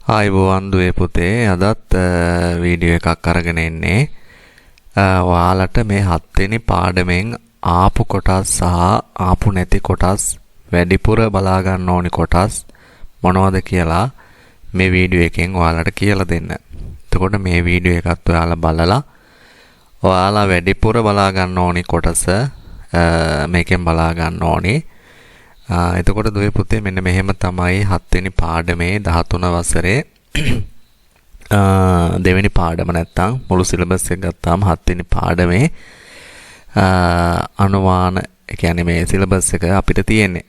ආයිබෝවන් දුවේ පුතේ අදත් වීඩියෝ එකක් අරගෙන එන්නේ ඔයාලට මේ 7 වෙනි පාඩමෙන් ආපු කොටස් සහ ආපු නැති කොටස් වැඩිපුර බලා ගන්න ඕනි කොටස් මොනවද කියලා මේ වීඩියෝ එකෙන් ඔයාලට කියලා දෙන්න. එතකොට මේ වීඩියෝ එකත් ඔයාලා බලලා ඔයාලා වැඩිපුර බලා ගන්න ඕනි කොටස මේකෙන් බලා ගන්න ඕනි. එතකොට දුවේ පුතේ මෙන්න මෙහෙම තමයි 7 වෙනි පාඩමේ 13 වසරේ දෙවෙනි පාඩම නැත්තම් මුළු සිලබස් එක ගත්තාම 7 වෙනි පාඩමේ අනුමාන කියන්නේ මේ සිලබස් එක අපිට තියෙන්නේ.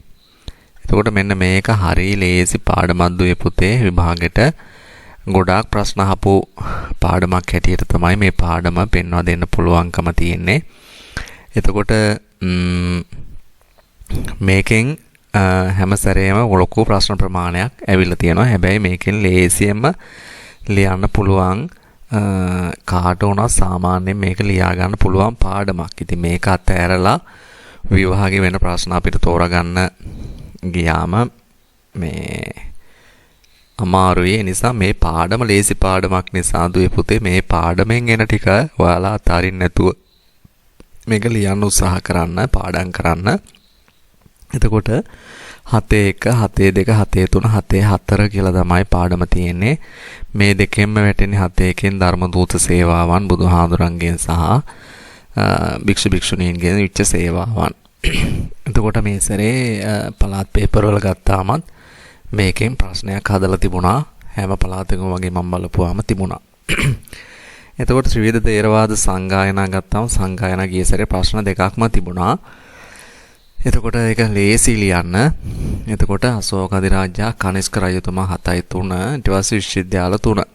එතකොට මෙන්න මේක හරිය ලේසි පාඩමක් දුවේ පුතේ විභාගෙට ගොඩාක් ප්‍රශ්න අහපු පාඩමක් හැටියට තමයි මේ පාඩම පෙන්වා දෙන්න පුළුවන්කම තියෙන්නේ. එතකොට මේකෙන් හැම සැරේම ලොකු ප්‍රශ්න ප්‍රමාණයක් ඇවිල්ලා තියෙනවා. හැබැයි මේකෙන් ලේසියෙන්ම ලියන්න පුළුවන් කාට වුණත් සාමාන්‍යයෙන් මේක ලියා ගන්න පුළුවන් පාඩමක්. ඉතින් මේක අතෑරලා විභාගේ වෙන ප්‍රශ්න අපිට තෝරගන්න ගියාම මේ අමාරුයි. ඒ නිසා මේ පාඩම ලේසි පාඩමක් නිසා දුවේ පුතේ මේ පාඩමෙන් එන ටික ඔයාලා අතාරින්න නැතුව මේක ලියන්න උත්සාහ කරන්න පාඩම් කරන්න. එතකොට 7.1 7.2 7.3 7.4 කියලා තමයි පාඩම තියෙන්නේ. මේ දෙකෙන්ම වැටෙන්නේ 7.1න් ධර්ම දූත සේවාවන් බුදුහාඳුරන්ගෙන් සහ භික්ෂු භික්ෂුණීන්ගෙන් විච්ච සේවාවන්. එතකොට මේ සැරේ පළාත් පේපර් වල ගත්තාමත් මේකෙන් ප්‍රශ්නයක් හදලා තිබුණා. හැම පළාතකම වගේ මම බලපුවාම තිබුණා. එතකොට ත්‍රිවිධ තේරවාද සංගායනා ගත්තාම සංගායනා ගිය සැරේ ප්‍රශ්න දෙකක්ම තිබුණා. එතකොට ඒක ලේසි ලියන්න. එතකොට අශෝක අධිරාජ්‍ය කනිෂ්ක රජතුමා 7.3 ඊට පස්සේ විශ්වවිද්‍යාල 3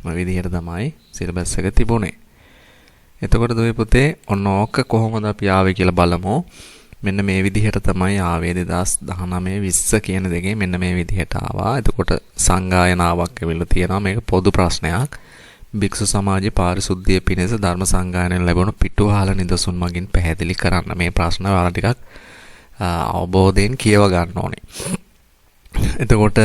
මේ විදිහට තමයි සිලබස් එක තිබුණේ. එතකොට දුවේ පුතේ ඔන්න ඕක කොහොමද අපි ආවේ කියලා බලමු. මෙන්න මේ විදිහට තමයි ආවේ 2019 20 කියන දෙකේ මෙන්න මේ විදිහට ආවා. එතකොට සංගායනාවක් ඇවිල්ලා තියෙනවා. මේක පොදු ප්‍රශ්නයක්. භික්ෂු සමාජයේ පාරිශුද්ධිය පිණිස ධර්ම සංගායනයෙන් ලැබුණු පිටුවහල නිදසුන් මගින් පැහැදිලි කරන්න. මේ ප්‍රශ්න වල ටිකක් අවබෝධයෙන් කියව ගන්න ඕනේ. එතකොට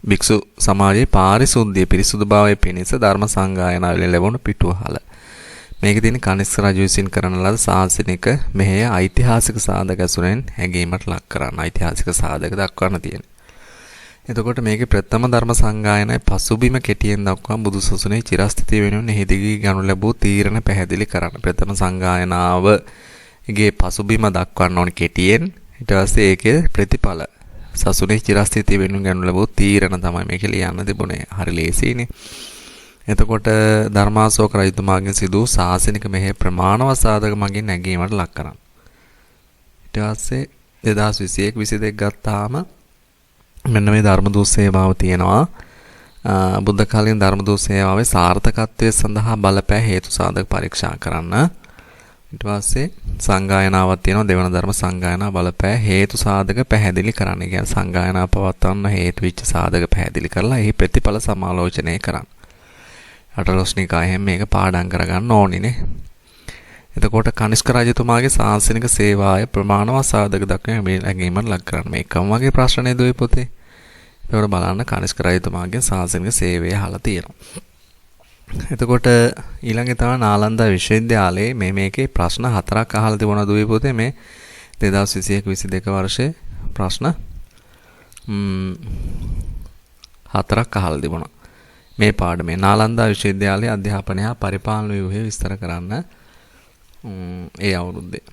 භික්ෂු සමාජයේ පාරිශුද්ධිය පිරිසුදුභාවය පිණිස ධර්ම සංගායනාවෙන් ලැබුණු පිටුවහල. මේක තියෙන කනිෂ්ක රජු විසින් කරන ලද සාසනික මෙහෙය ඓතිහාසික සාධක ඇසුරෙන් හැඟීමට ලක් කරන්න. ඓතිහාසික සාධක දක්වන්න තියෙනවා. එතකොට මේකේ ප්‍රථම ධර්ම සංගායනයේ පසුබිම කෙටියෙන් දක්වා බුදුසසුනේ චිරස්ථිතිය වෙනුවෙන් එහිදී ගනු ලැබූ තීරණ පැහැදිලි කරන්න. ප්‍රථම සංගායනාවගේ පසුබිම දක්වන්න ඕනේ කෙටියෙන්. ඊට පස්සේ ඒකේ ප්‍රතිඵල සසුනේ චිරස්ථිතිය වෙනුවෙන් ගනු ලැබූ තීරණ තමයි මේක ලියන්න තිබුණේ. හරි ලේසියිනේ. එතකොට ධර්මාශෝක රජතුමාගෙන් සිදු වූ ශාසනික මෙහෙය ප්‍රමාණවත් සාධක මගින් නැගීමට ලක් කරන්න. ඊට පස්සේ 2021 22 ගත්තාම මෙන්න මේ ධර්ම දූත සේවාව තියෙනවා. බුද්ධ කාලීන ධර්ම දූත සේවාවේ සාර්ථකත්වය සඳහා බලපෑ හේතු සාධක පරීක්ෂා කරන්න. ඊට පස්සේ සංගායනාවක් තියෙනවා. දෙවන ධර්ම සංගායනා බලපෑ හේතු සාධක පැහැදිලි කරන්න. ඒ කියන්නේ සංගායනා පවත්වන්න හේතු වෙච්ච සාධක පැහැදිලි කරලා එහි ප්‍රතිඵල සමාලෝචනය කරන්න. අටලොස්නිකායෙන් මේක පාඩම් කරගන්න ඕනිනේ. එතකොට කනිෂ්ක රජතුමාගේ සාසනික සේවාය ප්‍රමාණවත් සාධක දක්වන මේ ලැබීමට ලක් කරන්න. මේකම වගේ ප්‍රශ්නනේ දුවේ පුතේ. ඒකට බලන්න කනිෂ්ක රජතුමාගේ සාසනික සේවය අහලා තියෙනවා. එතකොට ඊළඟේ තමයි නාලන්දා විශ්වවිද්‍යාලයේ මේකේ ප්‍රශ්න 4ක් අහලා තිබුණා දුවේ පුතේ. මේ 2021 22 වර්ෂයේ ප්‍රශ්න 4ක් අහලා තිබුණා. මේ පාඩමේ නාලන්දා විශ්වවිද්‍යාලයේ අධ්‍යාපනය හා පරිපාලන ව්‍යුහය විස්තර කරන්න. ඒ අවුරුද්දේ.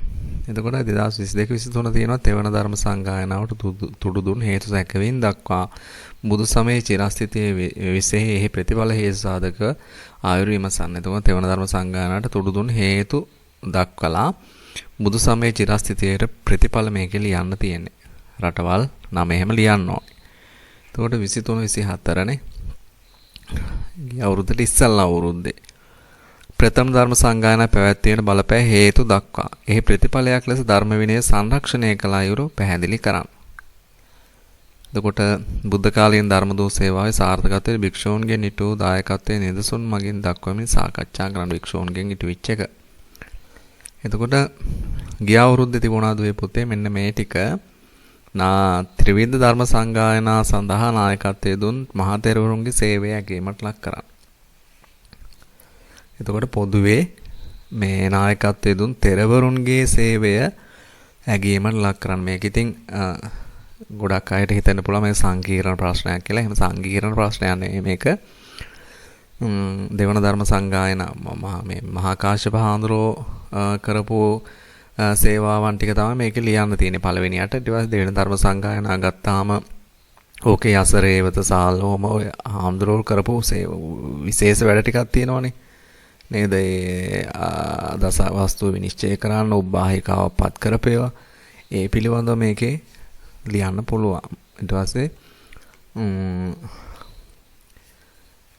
එතකොට 2022 23 තියෙනවා තෙවන ධර්ම සංගායනාවට තුඩු දුන් හේතු සැකවීම් දක්වා බුදු සමයේ චිරස්ථිතියේ විශේෂ එහි ප්‍රතිඵල හේතු සාධක ආයුරු විමසන්න. එතකොට තෙවන ධර්ම සංගායනාවට තුඩු දුන් හේතු දක්වලා බුදු සමයේ චිරස්ථිතියේ ප්‍රතිඵල මේකේ ලියන්න තියෙන්නේ. රටවල් 9 එහෙම ලියන්න ඕනේ. එතකොට 23 24 නේ. ගිය අවුරුද්දට ඉස්සල්ලා අවුරුද්දේ ප්‍රථම ධර්ම සංගායනා පැවැත්වීමට බලපෑ හේතු දක්වා එහි ප්‍රතිඵලයක් ලෙස ධර්ම විනය සංරක්ෂණය කළ අයුරු පැහැදිලි කරන්න. එතකොට බුද්ධ කාලීන ධර්ම දූත සේවාවේ සාර්ථකත්වයේ භික්ෂූන්ගෙන් ඊට වූ දායකත්වයේ නිදසුන් මගින් දක්වමින් සාකච්ඡා කරන භික්ෂූන්ගෙන් ඊට විච් එක. එතකොට ගිය අවුරුද්දේ තිබුණා දුවේ පුතේ මෙන්න මේ ටික ත්‍රිවිධ ධර්ම සංගායනා සඳහා නායකත්වයේ දුන් මහා තෙරවරුන්ගේ සේවය ඇගීමට ලක් කරන්න. එතකොට පොදුවේ මේ නායකත්වයේ දුන් තෙරවරුන්ගේ සේවය ඇගීමට ලක් කරන්න. මේක ඉතින් ගොඩක් අයට හිතන්න පුළුවන් මේ සංකීර්ණ ප්‍රශ්නයක් කියලා. එහෙම සංකීර්ණ ප්‍රශ්නයක් නෙවෙයි මේක. දෙවන ධර්ම සංගායනා මේ මහා කාශ්‍යප හාමුදුරුවෝ කරපු සේවාවන් ටික තමයි මේකේ ලියන්න තියෙන්නේ පළවෙනියට. ඊට පස්සේ දෙවෙනි ධර්ම සංගායනා ගත්තාම ඕකේ අසරේවත සාලෝම ඔය හාමුදුරුවෝ කරපු විශේෂ වැඩ ටිකක් තියෙනවනේ. නේද? ඒ දස වස්තු විනිශ්චය කරන්න උබ්බාහිකාව පත් කරපේවා. ඒ පිළිබඳව මේකේ ලියන්න පුළුවන්. ඊට පස්සේ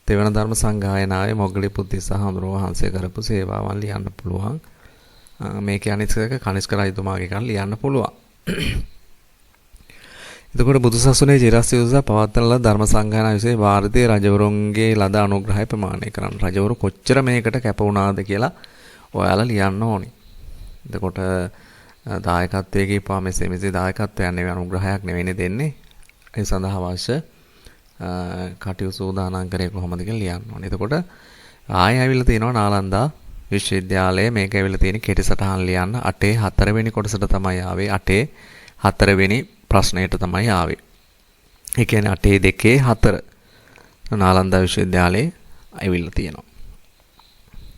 දෙවන ධර්ම සංගායනාවේ මොග්ගලී පුත්තිස්ස හාමුදුරුවෝ වහන්සේ කරපු සේවාවන් ලියන්න පුළුවන්. මේකේ අනිත් එක කනිෂ්ක රජතුමාගේ කරන් ලියන්න පුළුවන්. එතකොට බුදුසසුනේ චිරස්ථිත උදෙසා පවත්වන ලද ධර්ම සංගායනා විශේෂ ಭಾರತೀಯ රජවරුන්ගේ ලද අනුග්‍රහය ප්‍රමාණය කරන්න. රජවරු කොච්චර මේකට කැප වුණාද කියලා ඔයාලා ලියන්න ඕනි. එතකොට දායකත්වයේ කීපා මෙසේ දායකත්වයක් නෙවෙයි අනුග්‍රහයක් නෙවෙයිනේ දෙන්නේ. ඒ සඳහා අවශ්‍ය කටයුතු සූදානම් කරේ කොහොමද කියලා ලියන්න ඕනේ. එතකොට ආයෙ ඇවිල්ලා තියෙනවා නාලන්දා විශ්වවිද්‍යාලයේ මේක ඇවිල්ලා තියෙන කෙටි සටහන් ලියන්න 8 4 වෙනි කොටසට තමයි ආවේ. 8 4 වෙනි ප්‍රශ්නයට තමයි ආවේ. ඒ කියන්නේ 8 2 4 නාලන්දා විශ්වවිද්‍යාලයේ ඇවිල්ලා තියෙනවා.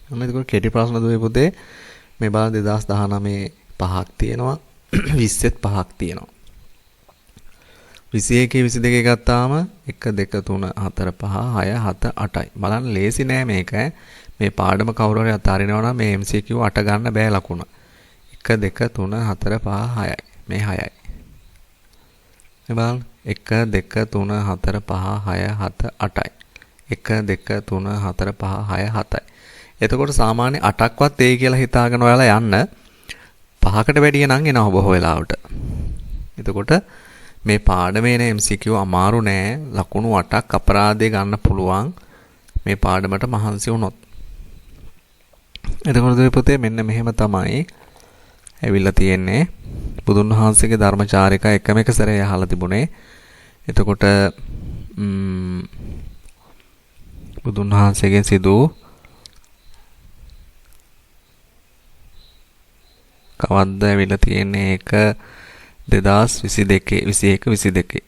මම එතකොට කෙටි ප්‍රශ්න දුවේ පුතේ මේ බලන්න 2019 5ක් තියෙනවා 20ත් 5ක් තියෙනවා. 21 22 ගත්තාම 1 2 3 4 5 6 7 8යි. බලන්න ලේසි නෑ මේක. මේ පාඩම කවුරු හරි අතාරිනවා නම් මේ MCQ 8 ගන්න බෑ ලකුණ. 1 2 3 4 5 6යි. මේ 6යි. මේ බලන්න 1 2 3 4 5 6 7 8යි. 1 2 3 4 5 6 7යි. එතකොට සාමාන්‍ය 8ක්වත් එයි කියලා හිතාගෙන ඔයාලා යන්න 5කට වැඩිය නම් එනවා බොහෝ වෙලාවට. එතකොට මේ පාඩමේ MCQ අමාරු නෑ. ලකුණු 8ක් අපරාධය ගන්න පුළුවන් මේ පාඩමට මහන්සි වුණොත්. එතකොට දුවේ පුතේ මෙන්න මෙහෙම තමයි ඇවිල්ලා තියෙන්නේ. බුදුන් වහන්සේගේ ධර්මචාරිකා එකම එක සැරේ අහලා තිබුණේ. එතකොට බුදුන් වහන්සේගෙන් සිදු කවද්ද ඇවිල්ලා තියෙන්නේ ඒක 2022 21 22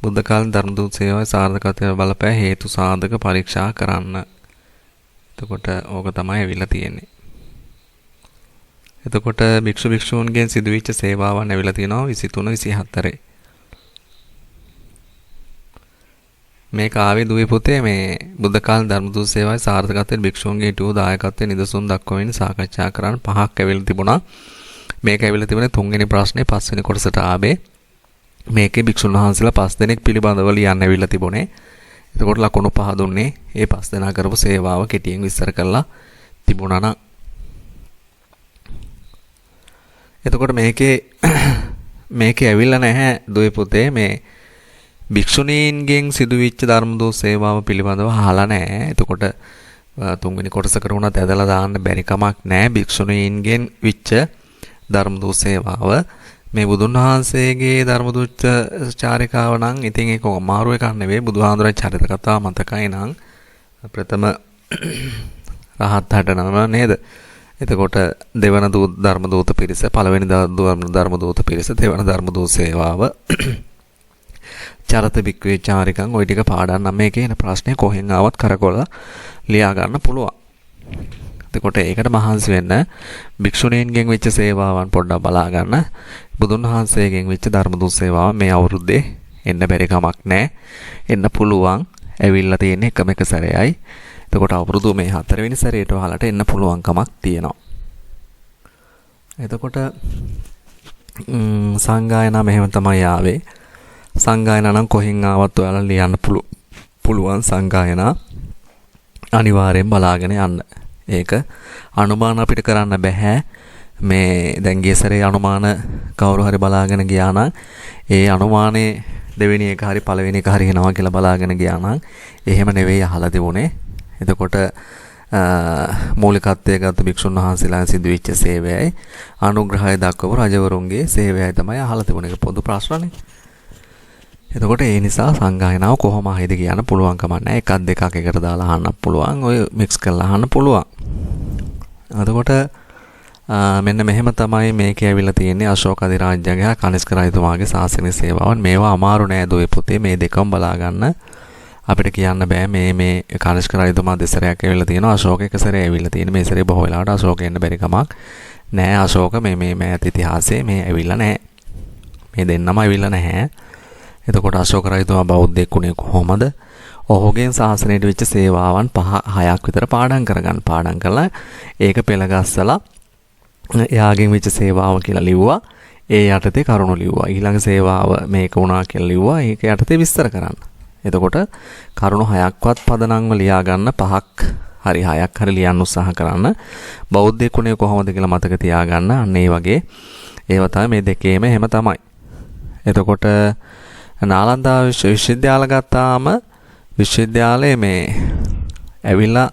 බුද්ධ කාල ධර්ම දූත සේවාවේ සාර්ථකත්වයට බලපෑ හේතු සාධක පරීක්ෂා කරන්න. එතකොට ඕක තමයි ඇවිල්ලා තියෙන්නේ. එතකොට භික්ෂුන්ගෙන් සිදුවිච්ච සේවාවන් ඇවිල්ලා තියෙනවා 23 24. මේක ආවේ දුවේ පුතේ මේ බුද්ධ කාල ධර්ම දූත සේවාවේ සාර්ථකත්වයට භික්ෂුන්ගේ ඊටු දායකත්වයේ නිදසුන් දක්වමින් සාකච්ඡා කරන්න 5ක් ඇවිල්ලා තිබුණා. මේක ඇවිල්ලා තිබුණේ 3 වෙනි ප්‍රශ්නේ 5 වෙනි කොටසට ආවේ. මේකේ භික්ෂුන් වහන්සේලා 5 දෙනෙක් පිළිබඳව ලියන්න ඇවිල්ලා තිබුණේ. එතකොට ලකුණු 5 දුන්නේ ඒ 5 දෙනා කරපු සේවාව කෙටියෙන් විස්තර කරලා තිබුණා නම්. එතකොට මේකේ ඇවිල්ලා නැහැ දුවේ පුතේ මේ භික්ෂුණීන්ගෙන් සිදුවිච්ච ධර්ම දූත සේවාව පිළිබඳව අහලා නැහැ. එතකොට 3 වෙනි කොටස කරුණාත් ඇදලා දාන්න බැරි කමක් නැහැ. භික්ෂුණීන්ගෙන් විච්ච ධර්ම දූත සේවාව මේ බුදුන් වහන්සේගේ ධර්ම දූත චාරිකාව නම් ඉතින් ඒක අමාරු එකක් නෙවෙයි. බුදුහාඳුරේ චරිත කතා මතකයි නම් ප්‍රථම රහත් 69 නේද? එතකොට දෙවන ධර්ම දූත පිරිස, පළවෙනි ධර්ම දූත පිරිස, දෙවන ධර්ම දූත සේවාව, චරත බික්වේ චාරිකන් ওই ටික පාඩම් නම් මේකේ එන ප්‍රශ්නේ කොහෙන් ආවත් කරකවලා ලියා ගන්න පුළුවන්. එතකොට ඒකට මහන්සි වෙන්න භික්ෂුණීන්ගෙන් වෙච්ච සේවාවන් පොඩ්ඩක් බලා ගන්න. බුදුන් වහන්සේගෙන් වෙච්ච ධර්ම දූත සේවාව මේ අවුරුද්දේ එන්න බැරි කමක් නැහැ. එන්න පුළුවන්. ඇවිල්ලා තියෙන එකම එක සැරේයි. එතකොට අවුරුදු මේ 4 වෙනි සැරේට ඔයාලට එන්න පුළුවන් කමක් තියෙනවා. එතකොට සංගායනා මෙහෙම තමයි ආවේ. සංගායනා නම් කොහෙන් ආවත් ඔයාලා ලියන්න පුළුවන් සංගායනා අනිවාර්යෙන් බලාගෙන යන්න. ඒක අනුමාන අපිට කරන්න බෑ. මේ දැන් ගිය සැරේ අනුමාන කවුරු හරි බලාගෙන ගියා නම් ඒ අනුමානේ දෙවෙනි එක හරි පළවෙනි එක හරි එනවා කියලා බලාගෙන ගියා නම් එහෙම නෙවෙයි අහලා තිබුණේ. එතකොට මූලිකත්වයේ ගත භික්ෂුන් වහන්සේලා සිදුවෙච්ච සේවයයි අනුග්‍රහය දක්වපු රජවරුන්ගේ සේවයයි තමයි අහලා තිබුණේ. ඒක පොදු ප්‍රශ්නනේ. එතකොට ඒ නිසා සංගායනාව කොහොම ආයිද කියන්න පුළුවන් කමක් නැහැ. එකක් දෙකක් එකට දාලා අහන්න පුළුවන්. ඔය මික්ස් කරලා අහන්න පුළුවන්. එතකොට මෙන්න මෙහෙම තමයි මේකේ ඇවිල්ලා තියෙන්නේ අශෝක අධිරාජ්‍යගේ කනිෂ්ක රජතුමාගේ ශාසනික සේවාවන්. මේවා අමාරු නෑ දුවේ පුතේ. මේ දෙකම බලා ගන්න අපිට කියන්න බෑ මේ කනිෂ්ක රජතුමා දෙසරයක් ඇවිල්ලා තියෙනවා. අශෝක එක සැරේ ඇවිල්ලා තියෙන. මේ සැරේ බොහෝ වෙලාවට අශෝක එන්න බැරි කමක් නෑ. අශෝක මේ මෑත ඉතිහාසයේ මේ ඇවිල්ලා නෑ. මේ දෙන්නම ඇවිල්ලා නැහැ. එතකොට අශෝක රජතුමා බෞද්ධයෙක් වුණේ කොහොමද? ඔහුගෙන් ශාසනයට වෙච්ච සේවාවන් 5-6ක් විතර පාඩම් කරගන්න. පාඩම් කරලා ඒක පෙළගස්සලා එයාගෙන් වෙච්ච සේවාව කියලා ලිව්වා. ඒ යටතේ කරුණු ලිව්වා. ඊළඟ සේවාව මේක වුණා කියලා ලිව්වා. ඒක යටතේ විස්තර කරන්න. එතකොට කරුණු 6ක්වත් පදනම්ව ලියා ගන්න 5ක් හරි 6ක් හරි ලියන්න උත්සාහ කරන්න. බෞද්ධයෙක් වුණේ කොහොමද කියලා මතක තියාගන්න. අන්න ඒ වගේ ඒවා තමයි මේ දෙකේම එහෙම තමයි. එතකොට නාලන්දා විශ්වවිද්‍යාල ගත්තාම විශ්වවිද්‍යාලයේ මේ ඇවිල්ලා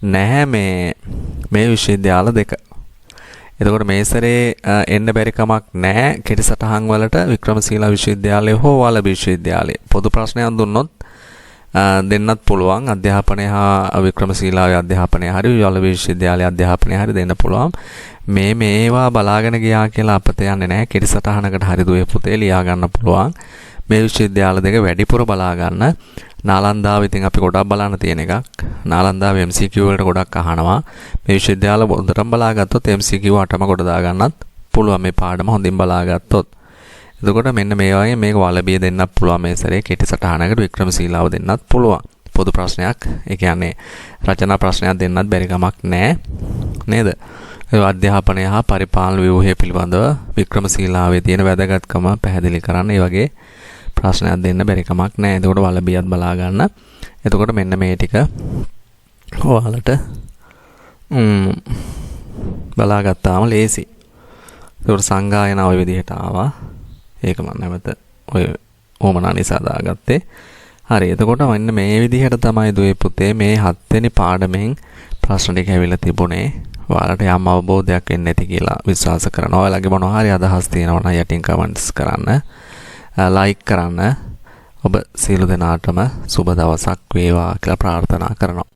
නැහැ මේ විශ්වවිද්‍යාල දෙක. එතකොට මේ සැරේ එන්න බැරි කමක් නැහැ. කෙටි සටහන් වලට වික්‍රමශීලා විශ්වවිද්‍යාලය හෝ වලබ විශ්වවිද්‍යාලය පොදු ප්‍රශ්නයක් දුන්නොත් දෙන්නත් පුළුවන්. අධ්‍යාපනය හා වික්‍රමශීලාවේ අධ්‍යාපනය හරි වලබ විශ්වවිද්‍යාලයේ අධ්‍යාපනය හරි දෙන්න පුළුවන්. මේවා බලාගෙන ගියා කියලා අපත යන්නේ නැහැ. කෙටි සටහනකට හරි දුවේ පුතේ ලියා ගන්න පුළුවන්. මේ විශ්වවිද්‍යාල දෙක වැඩිපුර බලා ගන්න. නාලන්දාව ඉතින් අපි ගොඩක් බලන්න තියෙන එකක්. නාලන්දාව MCQ වලට ගොඩක් අහනවා. මේ විශ්වවිද්‍යාල හොඳටම බලාගත්තොත් MCQ 8ම ගොඩ දාගන්නත් පුළුවන් මේ පාඩම හොඳින් බලාගත්තොත්. එතකොට මෙන්න මේ වගේ මේක වලබිය දෙන්නත් පුළුවන් මේ සැරේ කෙටි සටහනකට වික්‍රමශීලාව දෙන්නත් පුළුවන්. පොදු ප්‍රශ්නයක්. ඒ කියන්නේ රචනා ප්‍රශ්නයක් දෙන්නත් බැරි කමක් නැහැ. නේද? ඒ අධ්‍යාපනය හා පරිපාලන ව්‍යුහය පිළිබඳව වික්‍රමශීලාවේ තියෙන වැදගත්කම පැහැදිලි කරන්න ඒ වගේ ප්‍රශ්නයක් දෙන්න බැරි කමක් නැහැ. එතකොට වලබියත් බලා ගන්න. එතකොට මෙන්න මේ ටික ඔයාලට බලාගත්තාම ලේසි. එතකොට සංගායනාව ඔය විදිහට ආවා. ඒක මම නැවත ඔය ඕමනා නිසා දාගත්තේ. හරි. එතකොට මෙන්න මේ විදිහට තමයි දුවේ පුතේ මේ 7 වෙනි පාඩමෙන් ප්‍රශ්න ටික ඇවිල්ලා තිබුණේ. ඔයාලට යම් අවබෝධයක් එන්නේ නැති කියලා විශ්වාස කරනවා. ඔයාලගේ මොනවා හරි අදහස් තියෙනවා නම් යටින් කමෙන්ට්ස් කරන්න. ලයික් කරන්න. ඔබ සියලු දෙනාටම සුබ දවසක් වේවා කියලා ප්‍රාර්ථනා කරනවා.